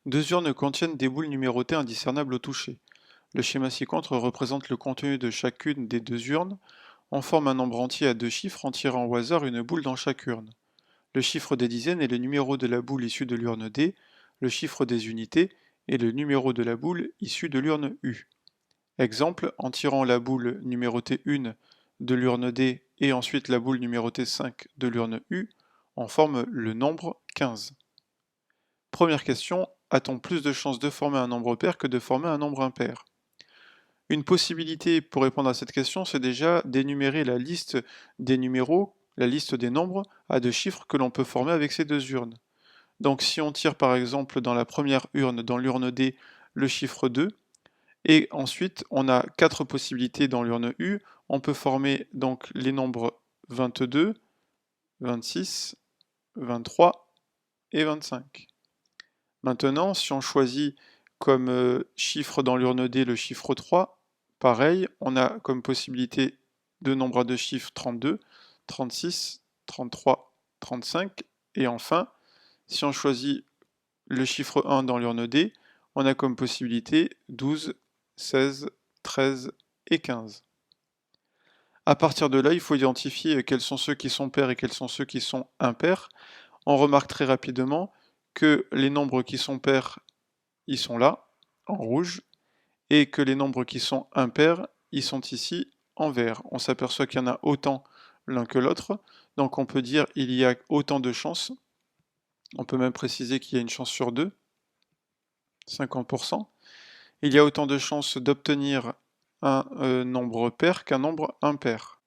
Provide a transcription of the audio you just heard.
Deux urnes contiennent des boules numérotées indiscernables au toucher. Le schéma ci-contre représente le contenu de chacune des deux urnes. On forme un nombre entier à deux chiffres en tirant au hasard une boule dans chaque urne. Le chiffre des dizaines est le numéro de la boule issue de l'urne D, le chiffre des unités est le numéro de la boule issue de l'urne U. Exemple, en tirant la boule numérotée 1 de l'urne D et ensuite la boule numérotée 5 de l'urne U, on forme le nombre 15. Première question, a-t-on plus de chances de former un nombre pair que de former un nombre impair? Une possibilité pour répondre à cette question, c'est déjà d'énumérer la liste des numéros, la liste des nombres à deux chiffres que l'on peut former avec ces deux urnes. Donc si on tire par exemple dans la première urne, dans l'urne D, le chiffre 2, et ensuite on a quatre possibilités dans l'urne U, on peut former donc les nombres 22, 26, 23 et 25. Maintenant, si on choisit comme chiffre dans l'urne D le chiffre 3, pareil, on a comme possibilité de nombre à deux chiffres 32, 36, 33, 35, et enfin, si on choisit le chiffre 1 dans l'urne D, on a comme possibilité 12, 16, 13 et 15. À partir de là, il faut identifier quels sont ceux qui sont pairs et quels sont ceux qui sont impairs. On remarque très rapidement que les nombres qui sont pairs, ils sont là, en rouge, et que les nombres qui sont impairs, ils sont ici, en vert. On s'aperçoit qu'il y en a autant l'un que l'autre, donc on peut dire il y a autant de chances. On peut même préciser qu'il y a une chance sur deux, 50%. Il y a autant de chances d'obtenir un nombre pair qu'un nombre impair.